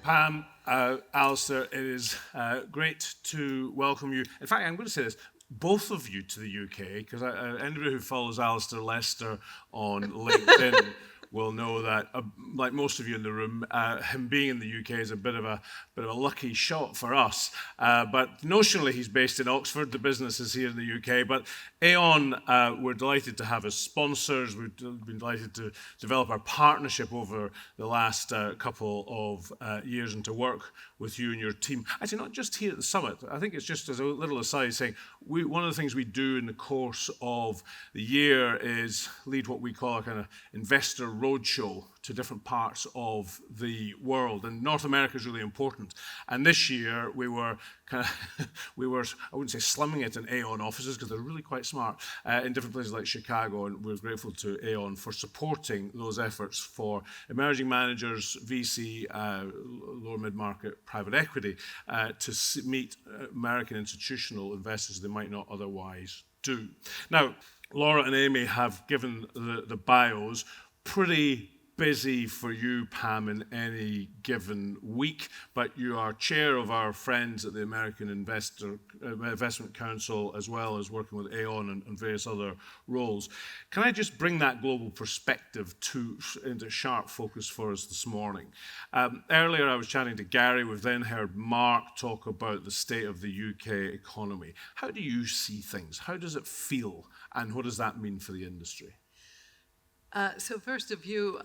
Pam, Alistair, it is great to welcome you. In fact, I'm going to say this, both of you to the UK, because anybody who follows Alistair Lester on LinkedIn will know that, like most of you in the room, him being in the UK is a bit of a lucky shot for us. But notionally, he's based in Oxford. The business is here in the UK. But Aon, we're delighted to have as sponsors. We've been delighted to develop our partnership over the last couple of years and to work with you and your team. Actually, not just here at the summit. I think it's just as a little aside saying, one of the things we do in the course of the year is lead what we call a kind of investor roadshow to different parts of the world, and North America is really important. And this year we were I wouldn't say slumming it in Aon offices because they're really quite smart in different places like Chicago, and we're grateful to Aon for supporting those efforts for emerging managers, VC, lower mid-market private equity to meet American institutional investors they might not otherwise do. Now, Laura and Amy have given the bios. Pretty busy for you, Pam, in any given week, but you are chair of our friends at the American Investment Council, as well as working with Aon and various other roles. Can I just bring that global perspective into sharp focus for us this morning? Earlier I was chatting to Gary. We've then heard Mark talk about the state of the UK economy. How do you see things? How does it feel? And what does that mean for the industry? So first, a few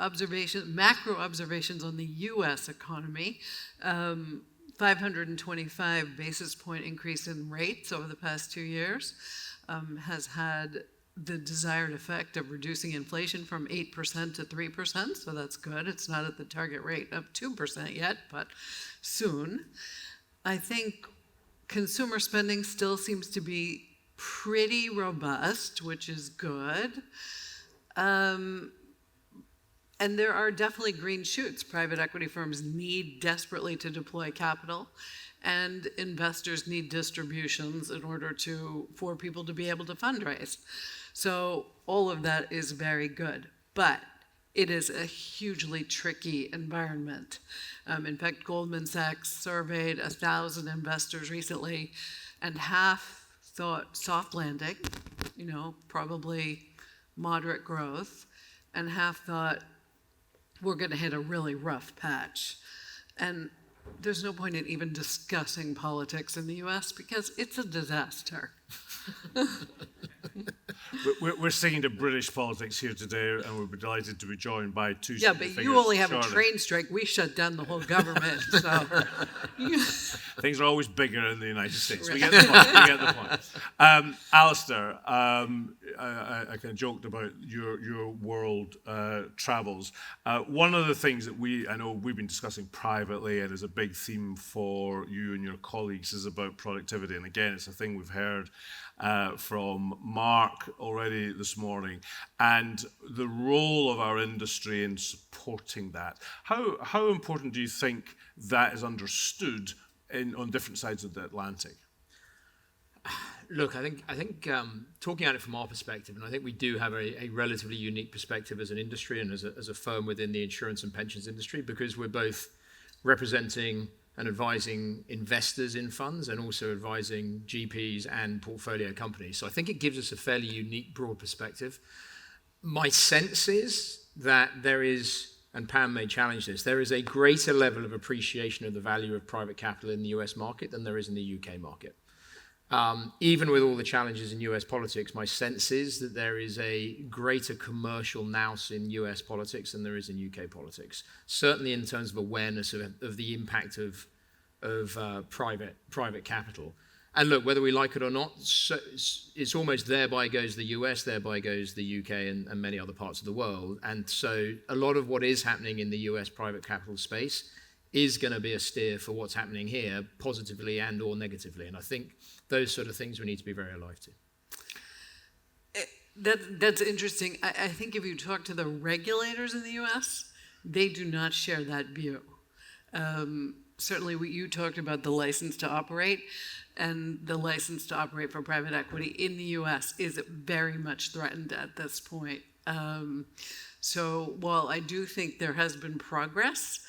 macro observations on the U.S. economy. 525 basis point increase in rates over the past 2 years has had the desired effect of reducing inflation from 8% to 3%, so that's good. It's not at the target rate of 2% yet, but soon. I think consumer spending still seems to be pretty robust, which is good. And there are definitely green shoots. Private equity firms need desperately to deploy capital, and investors need distributions in order for people to be able to fundraise. So all of that is very good, but it is a hugely tricky environment. In fact, Goldman Sachs surveyed 1,000 investors recently, and half thought soft landing, probably moderate growth, and half thought we're going to hit a really rough patch. And there's no point in even discussing politics in the US because it's a disaster. We're sticking to British politics here today, and we'll be delighted to be joined by two. Yeah, but you only have a train strike. We shut down the whole government. So things are always bigger in the United States. We get the point. Alistair, I kind of joked about your world travels. One of the things that I know we've been discussing privately, and is a big theme for you and your colleagues, is about productivity. And again, it's a thing we've heard from Mark already this morning, and the role of our industry in supporting that. How important do you think that is understood on different sides of the Atlantic? Look, I think talking at it from our perspective, and I think we do have a relatively unique perspective as an industry and as a firm within the insurance and pensions industry, because we're both representing and advising investors in funds and also advising GPs and portfolio companies. So I think it gives us a fairly unique, broad perspective. My sense is that there is, and Pam may challenge this, there is a greater level of appreciation of the value of private capital in the US market than there is in the UK market. Even with all the challenges in US politics, my sense is that there is a greater commercial nous in US politics than there is in UK politics. Certainly in terms of awareness of the impact of private capital. And look, whether we like it or not, it's almost thereby goes the US, thereby goes the UK and many other parts of the world. And so a lot of what is happening in the US private capital space is going to be a steer for what's happening here, positively and or negatively. And I think those sort of things we need to be very alive to. That's interesting. I think if you talk to the regulators in the US, they do not share that view. Certainly you talked about the license to operate, and the license to operate for private equity in the US is very much threatened at this point. So while I do think there has been progress,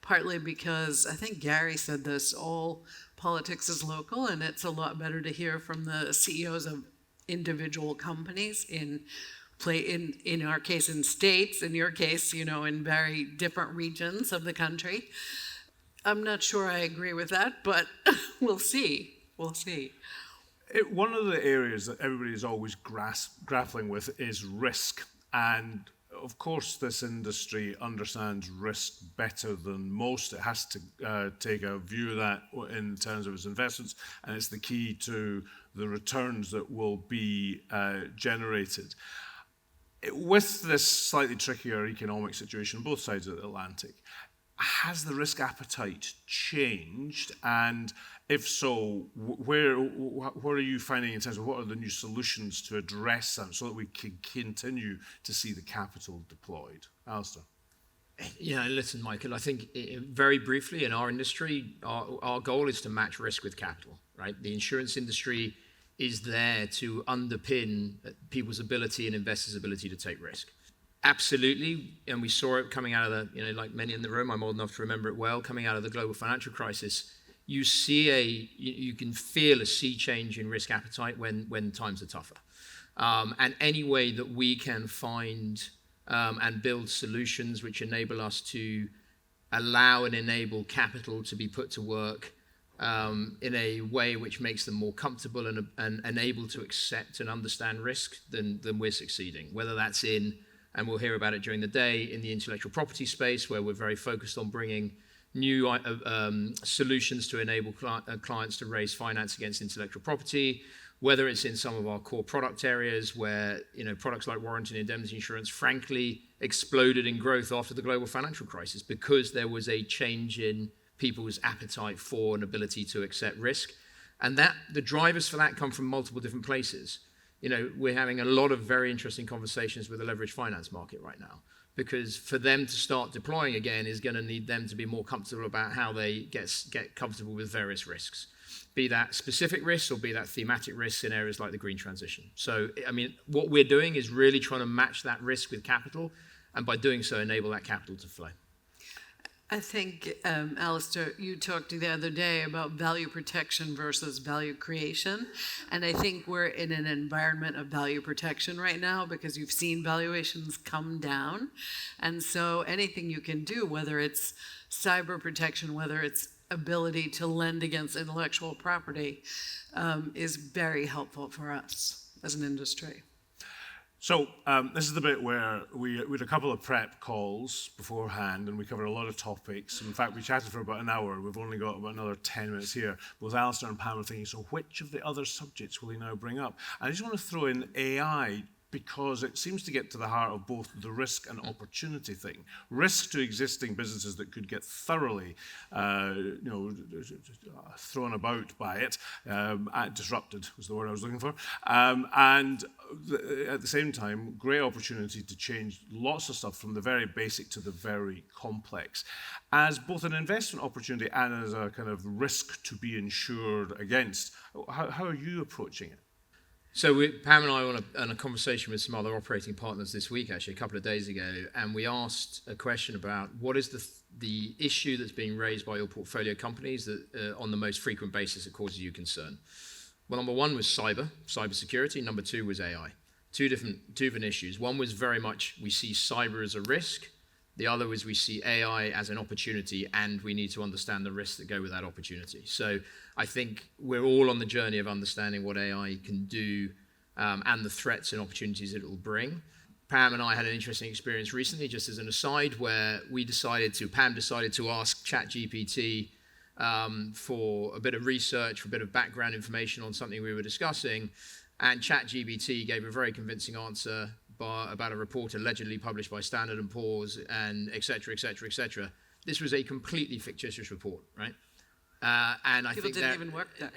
partly because I think Gary said this, all politics is local, and it's a lot better to hear from the CEOs of individual companies in our case in states, in your case, in very different regions of the country. I'm not sure I agree with that, but we'll see. We'll see. One of the areas that everybody is always grappling with is risk. And of course, this industry understands risk better than most. It has to take a view of that in terms of its investments, and it's the key to the returns that will be generated. With this slightly trickier economic situation on both sides of the Atlantic, has the risk appetite changed? And if so, where are you finding in terms of what are the new solutions to address them so that we can continue to see the capital deployed? Alistair. Yeah, listen, Michael, I think very briefly in our industry, our goal is to match risk with capital, right? The insurance industry is there to underpin people's ability and investors' ability to take risk. Absolutely, and we saw it coming out of like many in the room, I'm old enough to remember it well, coming out of the global financial crisis. You can feel a sea change in risk appetite when times are tougher. And any way that we can find and build solutions which enable us to allow and enable capital to be put to work in a way which makes them more comfortable and able to accept and understand risk, then we're succeeding. Whether that's and we'll hear about it during the day, in the intellectual property space, where we're very focused on bringing new solutions to enable clients to raise finance against intellectual property, whether it's in some of our core product areas where products like warranty and indemnity insurance frankly exploded in growth after the global financial crisis because there was a change in people's appetite for and ability to accept risk. And the drivers for that come from multiple different places. We're having a lot of very interesting conversations with the leveraged finance market right now, because for them to start deploying again is going to need them to be more comfortable about how they get comfortable with various risks, be that specific risks or be that thematic risks in areas like the green transition. So, what we're doing is really trying to match that risk with capital, and by doing so, enable that capital to flow. I think, Alistair, you talked the other day about value protection versus value creation. And I think we're in an environment of value protection right now because you've seen valuations come down. And so anything you can do, whether it's cyber protection, whether it's ability to lend against intellectual property, is very helpful for us as an industry. So this is the bit where we had a couple of prep calls beforehand, and we covered a lot of topics. In fact, we chatted for about an hour. We've only got about another 10 minutes here. Both Alistair and Pam are thinking, so which of the other subjects will he now bring up? I just want to throw in AI, because it seems to get to the heart of both the risk and opportunity thing. Risk to existing businesses that could get thoroughly thrown about by it, disrupted was the word I was looking for, and at the same time, great opportunity to change lots of stuff from the very basic to the very complex. As both an investment opportunity and as a kind of risk to be insured against, how are you approaching it? So Pam and I were on a conversation with some other operating partners this week, actually, a couple of days ago, and we asked a question about what is the issue that's being raised by your portfolio companies that on the most frequent basis that causes you concern. Well, number one was cybersecurity. Number two was AI. Two different issues. One was very much we see cyber as a risk. The other was we see AI as an opportunity, and we need to understand the risks that go with that opportunity. So I think we're all on the journey of understanding what AI can do and the threats and opportunities it will bring. Pam and I had an interesting experience recently, just as an aside, where Pam decided to ask ChatGPT for a bit of research, for a bit of background information on something we were discussing, and ChatGPT gave a very convincing answer about a report allegedly published by Standard & Poor's, and et cetera, et cetera, et cetera. This was a completely fictitious report, right? And I people think didn't even work there.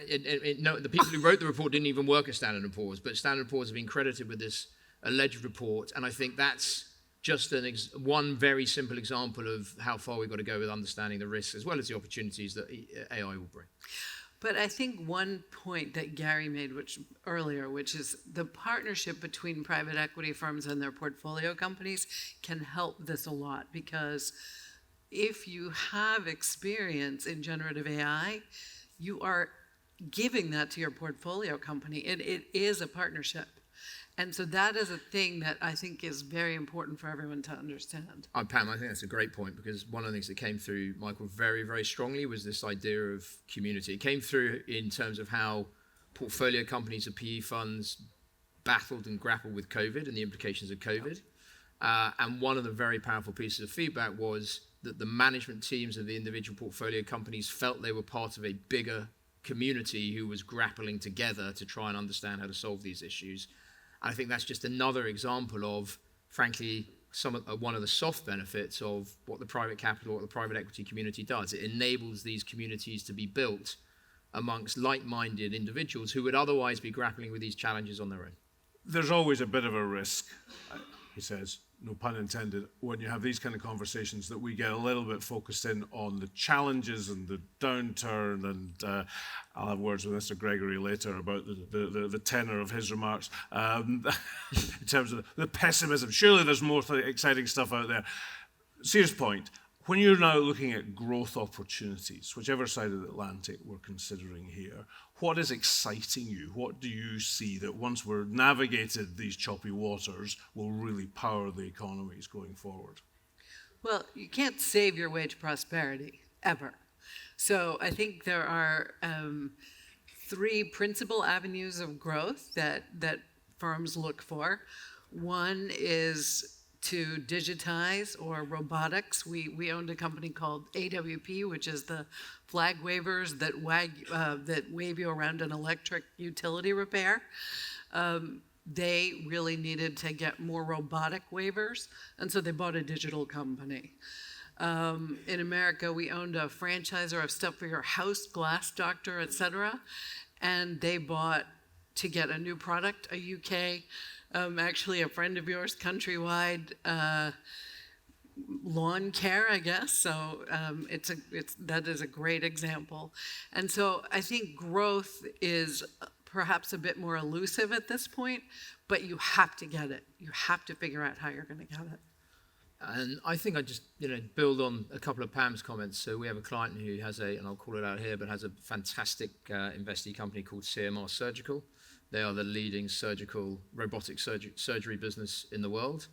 No, the people who wrote the report didn't even work at Standard & Poor's, but Standard & Poor's have been credited with this alleged report, and I think that's just one very simple example of how far we've got to go with understanding the risks as well as the opportunities that AI will bring. But I think one point that Gary made earlier, which is the partnership between private equity firms and their portfolio companies can help this a lot, because if you have experience in generative AI, you are giving that to your portfolio company. It is a partnership. And so that is a thing that I think is very important for everyone to understand. Pam, I think that's a great point, because one of the things that came through Michael very, very strongly was this idea of community. It came through in terms of how portfolio companies of PE funds battled and grappled with COVID and the implications of COVID. And one of the very powerful pieces of feedback was that the management teams of the individual portfolio companies felt they were part of a bigger community who was grappling together to try and understand how to solve these issues. I think that's just another example of, frankly, one of the soft benefits of what the private capital, what the private equity community does. It enables these communities to be built amongst like-minded individuals who would otherwise be grappling with these challenges on their own. There's always a bit of a risk, he says, no pun intended, when you have these kind of conversations, that we get a little bit focused in on the challenges and the downturn, and I'll have words with Mr. Gregory later about the tenor of his remarks in terms of the pessimism. Surely there's more exciting stuff out there. Serious point. When you're now looking at growth opportunities, whichever side of the Atlantic we're considering here, what is exciting you? What do you see that once we're navigated these choppy waters will really power the economies going forward? Well, you can't save your way to prosperity, ever. So I think there are three principal avenues of growth that firms look for. One is to digitize or robotics. We owned a company called AWP, which is the flag wavers that wave you around an electric utility repair. They really needed to get more robotic wavers, and so they bought a digital company. In America, we owned a franchisor of stuff for your house, Glass Doctor, etc., and they bought, to get a new product, a UK, actually a friend of yours, Countrywide, lawn care, I guess. So that is a great example. And so I think growth is perhaps a bit more elusive at this point, but you have to get it. You have to figure out how you're going to get it. And I think I just build on a couple of Pam's comments. So we have a client who has and I'll call it out here, but has a fantastic investee company called CMR Surgical. They are the leading surgical robotic surgery business in the world.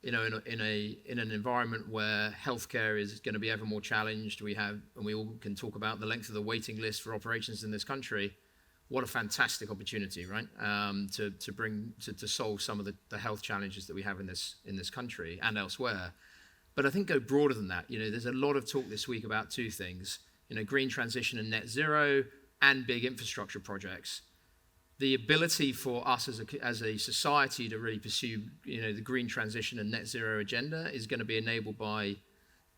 In an environment where healthcare is going to be ever more challenged, and we all can talk about the length of the waiting list for operations in this country. What a fantastic opportunity, right? To solve some of the health challenges that we have in this country and elsewhere. But I think go broader than that. There's a lot of talk this week about two things: green transition and net zero, and big infrastructure projects. The ability for us as a society to really pursue the green transition and net zero agenda is going to be enabled by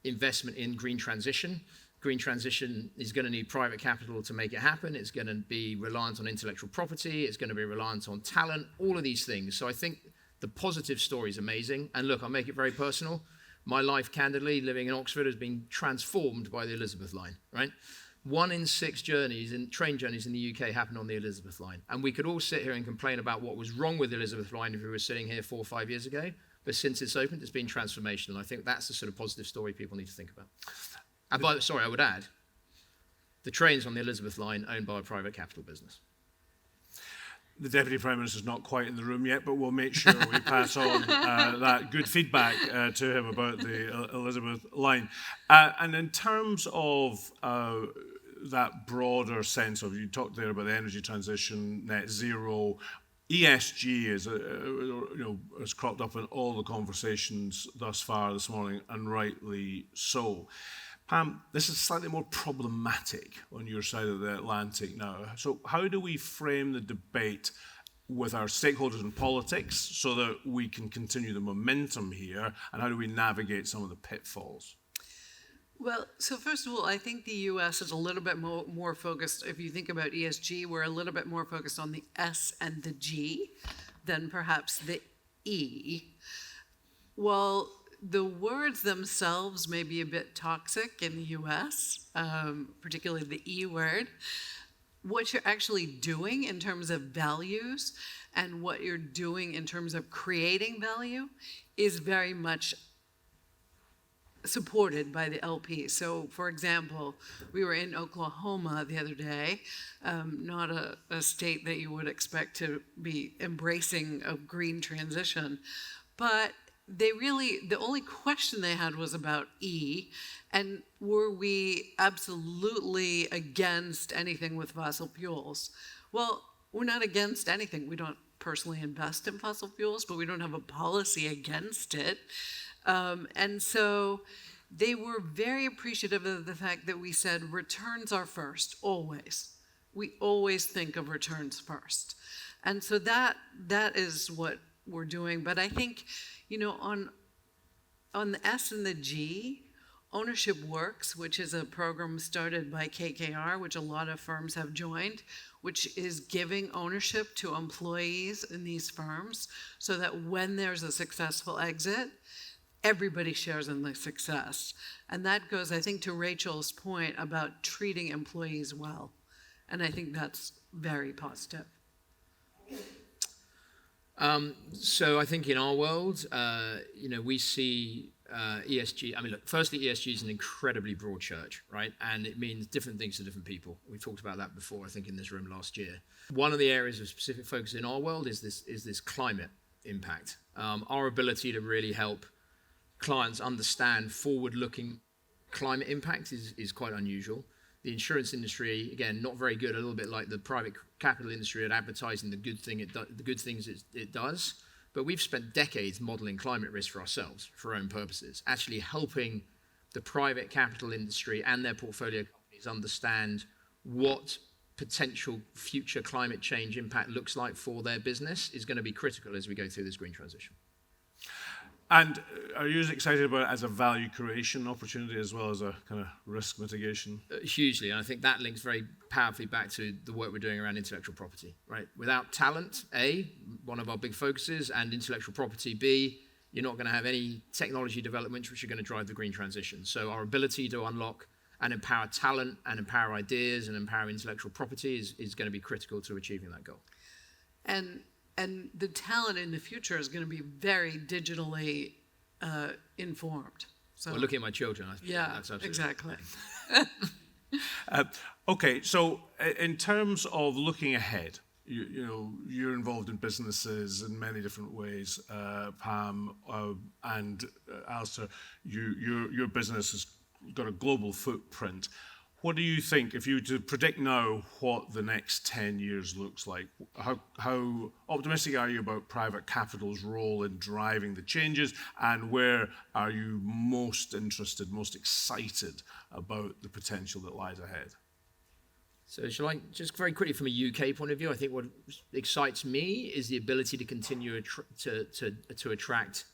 investment in green transition. Green transition is going to need private capital to make it happen. It's going to be reliant on intellectual property. It's going to be reliant on talent, all of these things. So I think the positive story is amazing. And look, I'll make it very personal. My life, candidly, living in Oxford, has been transformed by the Elizabeth line, right? 1 in 6 train journeys in the UK happen on the Elizabeth line. And we could all sit here and complain about what was wrong with the Elizabeth line if we were sitting here 4 or 5 years ago. But since it's opened, it's been transformational. I think that's the sort of positive story people need to think about. I would add, the trains on the Elizabeth line owned by a private capital business. The Deputy Prime Minister is not quite in the room yet, but we'll make sure we pass on that good feedback to him about the Elizabeth line. And in terms of that broader sense of, you talked there about the energy transition, net zero, ESG has cropped up in all the conversations thus far this morning, and rightly so. Pam, this is slightly more problematic on your side of the Atlantic now. So how do we frame the debate with our stakeholders in politics so that we can continue the momentum here, and how do we navigate some of the pitfalls? Well, so first of all, I think the U.S. is a little bit more focused. If you think about ESG, we're a little bit more focused on the S and the G than perhaps the E. Well, the words themselves may be a bit toxic in the U.S., particularly the E word. What you're actually doing in terms of values and what you're doing in terms of creating value is very much supported by the LP. So, for example, we were in Oklahoma the other day, not a state that you would expect to be embracing a green transition, but the only question they had was about E, and were we absolutely against anything with fossil fuels? Well, we're not against anything. We don't personally invest in fossil fuels, but we don't have a policy against it. And so they were very appreciative of the fact that we said returns are first, always. We always think of returns first. And so that is what we're doing. But I think, on the S and the G, Ownership Works, which is a program started by KKR, which a lot of firms have joined, which is giving ownership to employees in these firms so that when there's a successful exit, everybody shares in the success. And that goes, I think, to Rachel's point about treating employees well. And I think that's very positive. So I think in our world, we see ESG. I mean, look, firstly, ESG is an incredibly broad church, right? And it means different things to different people. We talked about that before, I think, in this room last year. One of the areas of specific focus in our world is this climate impact. Our ability to really help clients understand forward-looking climate impact is quite unusual. The insurance industry, again, not very good, a little bit like the private capital industry at advertising the good things it does. But we've spent decades modeling climate risk for ourselves, for our own purposes, actually helping the private capital industry and their portfolio companies understand what potential future climate change impact looks like for their business is going to be critical as we go through this green transition. And are you as excited about it as a value creation opportunity as well as a kind of risk mitigation? Hugely, and I think that links very powerfully back to the work we're doing around intellectual property, right? Without talent, A, one of our big focuses, and intellectual property, B, you're not going to have any technology developments which are going to drive the green transition. So our ability to unlock and empower talent and empower ideas and empower intellectual property is going to be critical to achieving that goal. And the talent in the future is going to be very digitally informed. So, well, looking at my children, that's absolutely exactly. Okay, so in terms of looking ahead, you're involved in businesses in many different ways. Pam and Alistair, your business has got a global footprint. What do you think, if you were to predict now what the next 10 years looks like, how optimistic are you about private capital's role in driving the changes, and where are you most interested, most excited about the potential that lies ahead? So shall I, just very quickly from a UK point of view, I think what excites me is the ability to continue to attract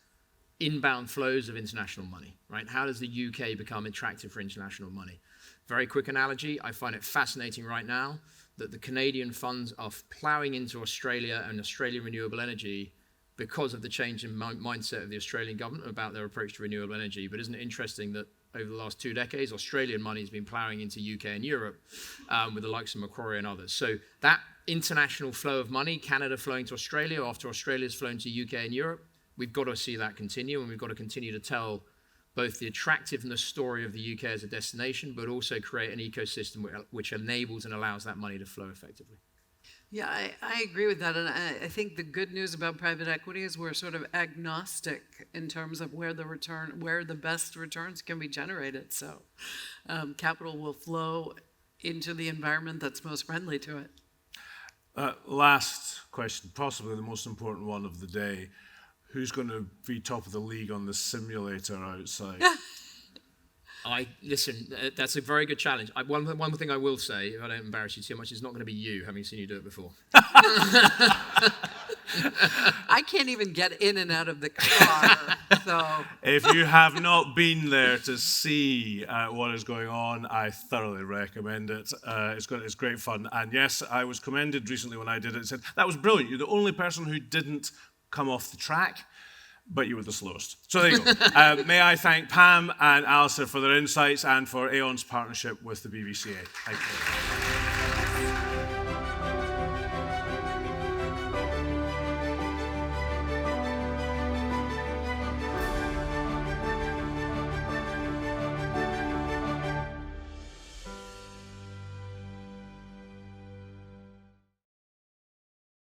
inbound flows of international money, right? How does the UK become attractive for international money? Very quick analogy, I find it fascinating right now that the Canadian funds are ploughing into Australia and Australian renewable energy because of the change in mindset of the Australian government about their approach to renewable energy. But isn't it interesting that over the last 2 decades, Australian money has been ploughing into UK and Europe with the likes of Macquarie and others. So that international flow of money, Canada flowing to Australia after Australia's flown to UK and Europe, we've got to see that continue, and we've got to continue to tell both the attractiveness story of the UK as a destination, but also create an ecosystem which enables and allows that money to flow effectively. Yeah, I agree with that. And I think the good news about private equity is we're sort of agnostic in terms of where the best returns can be generated. So capital will flow into the environment that's most friendly to it. Last question, possibly the most important one of the day. Who's going to be top of the league on the simulator outside? Listen, that's a very good challenge. One thing I will say, if I don't embarrass you too much, is not going to be you, having seen you do it before. I can't even get in and out of the car, so... If you have not been there to see what is going on, I thoroughly recommend it. It's great fun. And yes, I was commended recently when I did it. It said, that was brilliant. You're the only person who didn't come off the track, but you were the slowest. So there you go. May I thank Pam and Alistair for their insights and for Aon's partnership with the BVCA. Thank you.